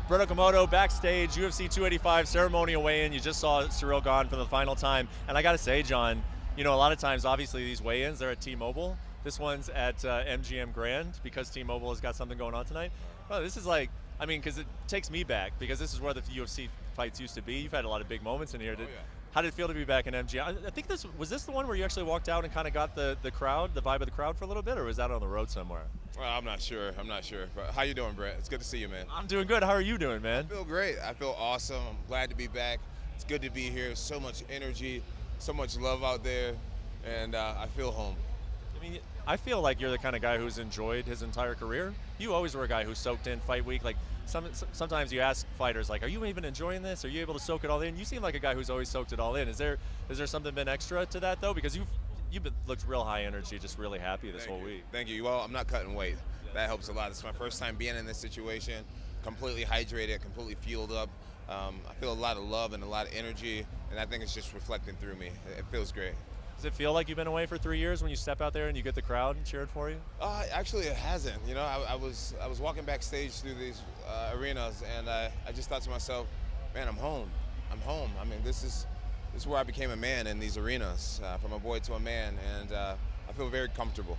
Brett Okamoto backstage, UFC 285 ceremonial weigh-in. You just saw Ciryl Gane for the final time. And I got to say, John, you know, a lot of times, obviously, these weigh-ins, they're at T-Mobile. This one's at MGM Grand because T-Mobile has got something going on tonight. Well, this is like, I mean, because it takes me back because this is where the UFC fights used to be. You've had a lot of big moments in here. How did it feel to be back in MGM? I think this was the one where you actually walked out and kind of got the crowd, the vibe of the crowd for a little bit, or was that on the road somewhere? Well, I'm not sure. But how you doing, Brett? It's good to see you, man. I'm doing good. How are you doing, man? I feel great. I feel awesome. I'm glad to be back. It's good to be here. So much energy, so much love out there, and I feel home. I mean, I feel like you're the kind of guy who's enjoyed his entire career. You always were a guy who soaked in fight week. Like sometimes you ask fighters, like, "Are you even enjoying this? Are you able to soak it all in?" You seem like a guy who's always soaked it all in. Is there something been extra to that though? Because you've looked real high energy, just really happy this whole week. Thank you. Well, I'm not cutting weight. That helps a lot. It's my first time being in this situation. Completely hydrated, completely fueled up. I feel a lot of love and a lot of energy, and I think it's just reflecting through me. It feels great. Does it feel like you've been away for 3 years when you step out there and you get the crowd cheering for you? Actually, it hasn't. You know, I was walking backstage through these arenas, and I just thought to myself, man, I'm home. I'm home. I mean, this is where I became a man in these arenas, from a boy to a man, and I feel very comfortable.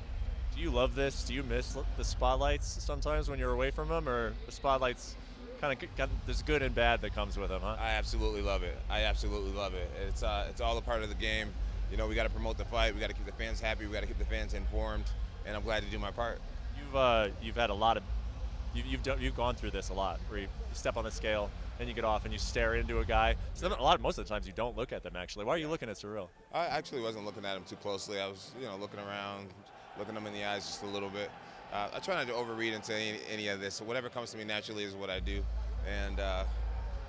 Do you love this? Do you miss the spotlights sometimes when you're away from them, or the spotlights kind of there's good and bad that comes with them, huh? I absolutely love it. I absolutely love it. It's all a part of the game. You know, we got to promote the fight. We got to keep the fans happy. We got to keep the fans informed, and I'm glad to do my part. You've had a lot of you've gone through this a lot, where you step on the scale and you get off and you stare into a guy. So most of the times you don't look at them actually. Why are you looking at Ciryl? I actually wasn't looking at him too closely. I was, looking around, looking him in the eyes just a little bit. I try not to overread into any of this. So whatever comes to me naturally is what I do, and.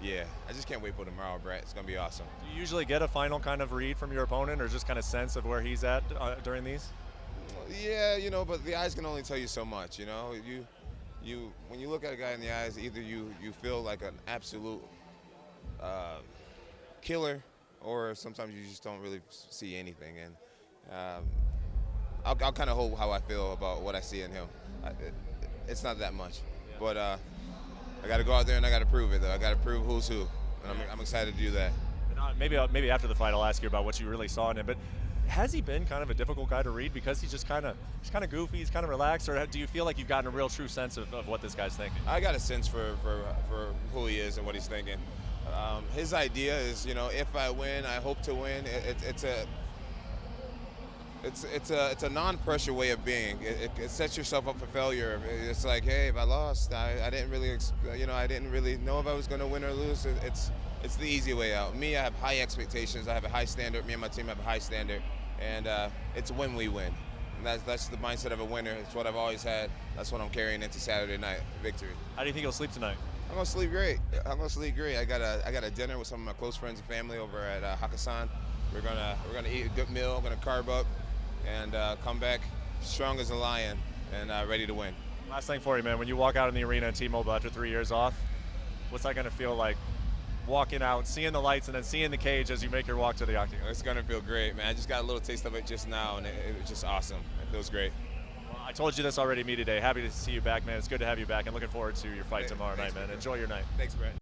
Yeah, I just can't wait for tomorrow, Brett. It's going to be awesome. Do you usually get a final kind of read from your opponent or just kind of sense of where he's at during these? Yeah, but the eyes can only tell you so much, when you look at a guy in the eyes, either you feel like an absolute killer, or sometimes you just don't really see anything. And I'll kind of hold how I feel about what I see in him. It's not that much, but I got to go out there and I got to prove it, though. I got to prove who's who, and I'm excited to do that. Maybe after the fight I'll ask you about what you really saw in him, but has he been kind of a difficult guy to read because he's kind of goofy, he's kind of relaxed, or do you feel like you've gotten a real true sense of what this guy's thinking? I got a sense for who he is and what he's thinking. His idea is, if I win, I hope to win. It's a non-pressure way of being. It sets yourself up for failure. It's like, hey, if I lost, I didn't really, I didn't really know if I was going to win or lose. It's the easy way out. Me, I have high expectations. I have a high standard. Me and my team have a high standard, and it's when we win. And that's the mindset of a winner. It's what I've always had. That's what I'm carrying into Saturday night victory. How do you think you'll sleep tonight? I'm gonna sleep great. I got a dinner with some of my close friends and family over at Hakkasan. We're gonna eat a good meal. I'm gonna carb up and come back strong as a lion and ready to win. Last thing for you, man. When you walk out in the arena in T-Mobile after 3 years off, what's that gonna feel like? Walking out, seeing the lights, and then seeing the cage as you make your walk to the octagon. It's gonna feel great, man. I just got a little taste of it just now, and it was just awesome. It feels great. Well, I told you this already, me today. Happy to see you back, man. It's good to have you back, and looking forward to your fight tomorrow night, man. Enjoy your night. Thanks, Brett.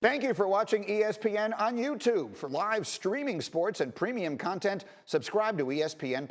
Thank you for watching ESPN on YouTube. For live streaming sports and premium content, subscribe to ESPN+.